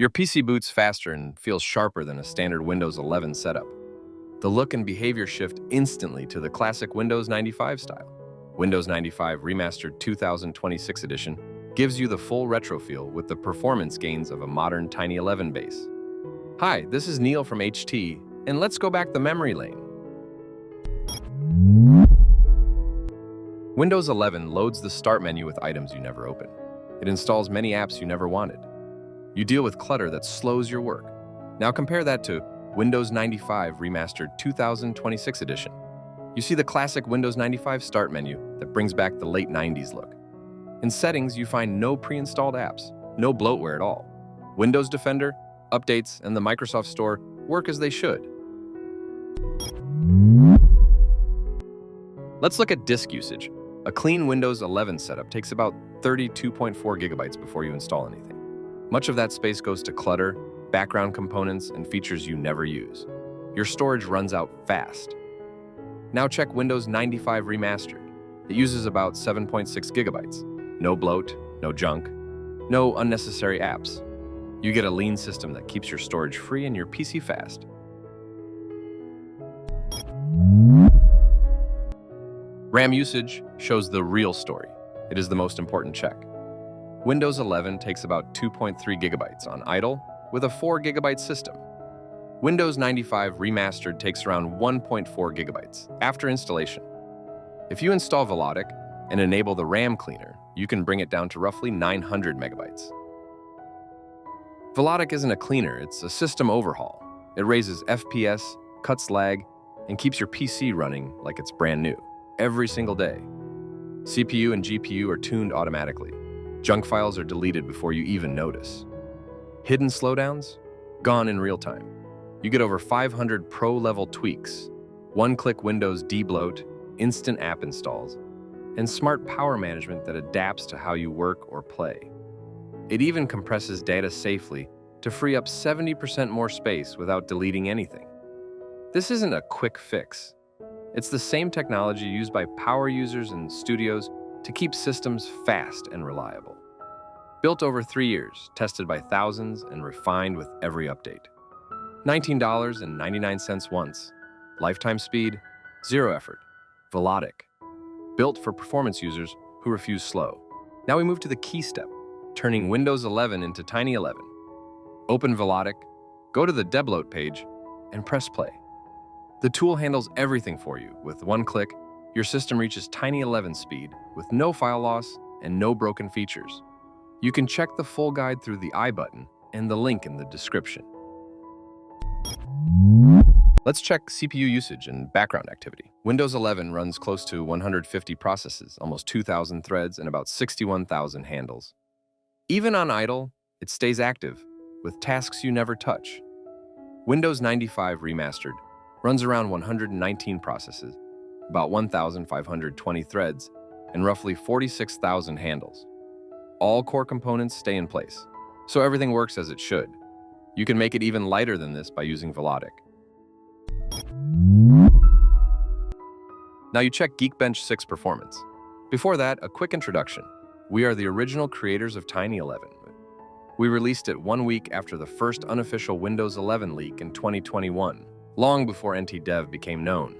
Your PC boots faster and feels sharper than a standard Windows 11 setup. The look and behavior shift instantly to the classic Windows 95 style. Windows 95 Remastered 2026 edition gives you the full retro feel with the performance gains of a modern Tiny 11 base. Hi, this is Neil from HT, and let's go back the memory lane. Windows 11 loads the Start menu with items you never open. It installs many apps you never wanted. You deal with clutter that slows your work. Now compare that to Windows 95 Remastered 2026 edition. You see the classic Windows 95 Start menu that brings back the late 90s look. In Settings, you find no pre-installed apps, no bloatware at all. Windows Defender, updates, and the Microsoft Store work as they should. Let's look at disk usage. A clean Windows 11 setup takes about 32.4 gigabytes before you install anything. Much of that space goes to clutter, background components, and features you never use. Your storage runs out fast. Now check Windows 95 Remastered. It uses about 7.6 gigabytes. No bloat, no junk, no unnecessary apps. You get a lean system that keeps your storage free and your PC fast. RAM usage shows the real story. It is the most important check. Windows 11 takes about 2.3 gigabytes on idle with a 4 gigabyte system. Windows 95 Remastered takes around 1.4 gigabytes after installation. If you install Velotic and enable the RAM cleaner, you can bring it down to roughly 900 megabytes. Velotic isn't a cleaner, it's a system overhaul. It raises FPS, cuts lag, and keeps your PC running like it's brand new every single day. CPU and GPU are tuned automatically. Junk files are deleted before you even notice. Hidden slowdowns? Gone in real time. You get over 500 pro-level tweaks, one-click Windows debloat, instant app installs, and smart power management that adapts to how you work or play. It even compresses data safely to free up 70% more space without deleting anything. This isn't a quick fix. It's the same technology used by power users and studios to keep systems fast and reliable. Built over 3 years, tested by thousands, and refined with every update. $19.99 once. Lifetime speed, zero effort. Velotic. Built for performance users who refuse slow. Now we move to the key step, turning Windows 11 into Tiny 11. Open Velotic, go to the debloat page, and press play. The tool handles everything for you. With one click, your system reaches Tiny 11 speed with no file loss and no broken features. You can check the full guide through the I button and the link in the description. Let's check CPU usage and background activity. Windows 11 runs close to 150 processes, almost 2,000 threads, and about 61,000 handles. Even on idle, it stays active, with tasks you never touch. Windows 95 Remastered runs around 119 processes, about 1,520 threads, and roughly 46,000 handles. All core components stay in place, so everything works as it should. You can make it even lighter than this by using Velotic. Now you check Geekbench 6 performance. Before that, a quick introduction. We are the original creators of Tiny 11. We released it 1 week after the first unofficial Windows 11 leak in 2021, long before NT-Dev became known.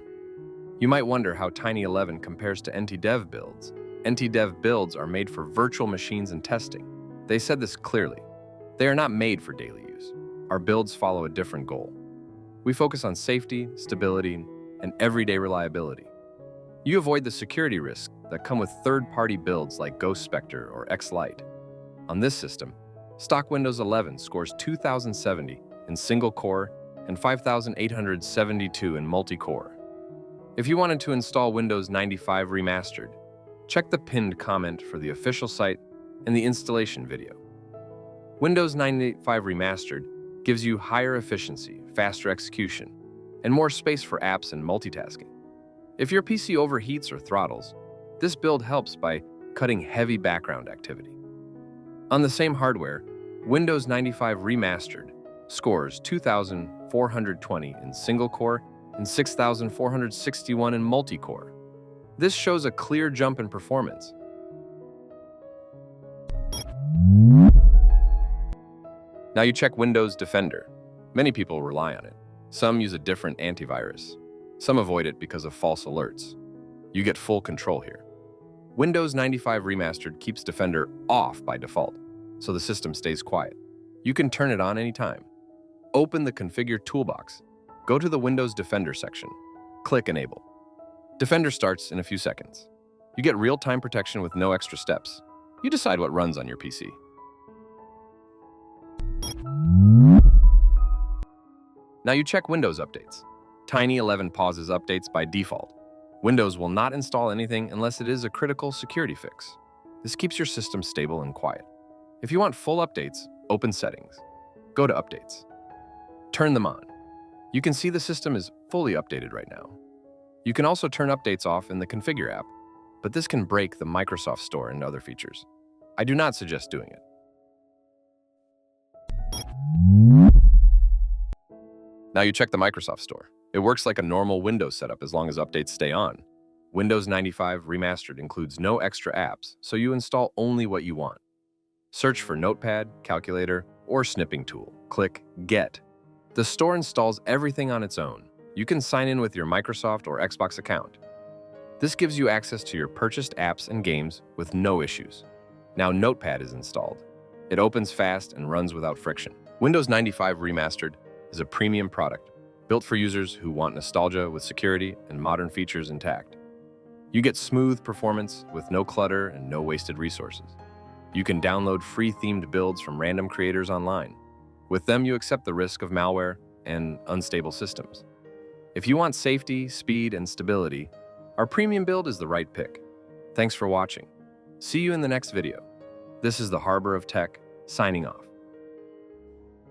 You might wonder how Tiny 11 compares to NT-Dev builds. NT-Dev builds are made for virtual machines and testing. They said this clearly. They are not made for daily use. Our builds follow a different goal. We focus on safety, stability, and everyday reliability. You avoid the security risks that come with third-party builds like Ghost Spectre or X-Lite. On this system, stock Windows 11 scores 2,070 in single-core and 5,872 in multi-core. If you wanted to install Windows 95 Remastered, check the pinned comment for the official site and the installation video. Windows 95 Remastered gives you higher efficiency, faster execution, and more space for apps and multitasking. If your PC overheats or throttles, this build helps by cutting heavy background activity. On the same hardware, Windows 95 Remastered scores 2,420 in single-core and 6,461 in multi-core. This shows a clear jump in performance. Now you check Windows Defender. Many people rely on it. Some use a different antivirus. Some avoid it because of false alerts. You get full control here. Windows 95 Remastered keeps Defender off by default, so the system stays quiet. You can turn it on anytime. Open the Configure toolbox. Go to the Windows Defender section. Click Enable. Defender starts in a few seconds. You get real-time protection with no extra steps. You decide what runs on your PC. Now you check Windows updates. Tiny 11 pauses updates by default. Windows will not install anything unless it is a critical security fix. This keeps your system stable and quiet. If you want full updates, open Settings. Go to Updates. Turn them on. You can see the system is fully updated right now. You can also turn updates off in the Configure app, but this can break the Microsoft Store and other features. I do not suggest doing it. Now you check the Microsoft Store. It works like a normal Windows setup as long as updates stay on. Windows 95 Remastered includes no extra apps, so you install only what you want. Search for Notepad, Calculator, or Snipping Tool. Click Get. The store installs everything on its own. You can sign in with your Microsoft or Xbox account. This gives you access to your purchased apps and games with no issues. Now Notepad is installed. It opens fast and runs without friction. Windows 95 Remastered is a premium product, built for users who want nostalgia with security and modern features intact. You get smooth performance with no clutter and no wasted resources. You can download free themed builds from random creators online. With them, you accept the risk of malware and unstable systems. If you want safety, speed, and stability, our premium build is the right pick. Thanks for watching. See you in the next video. This is the Harbor of Tech, signing off.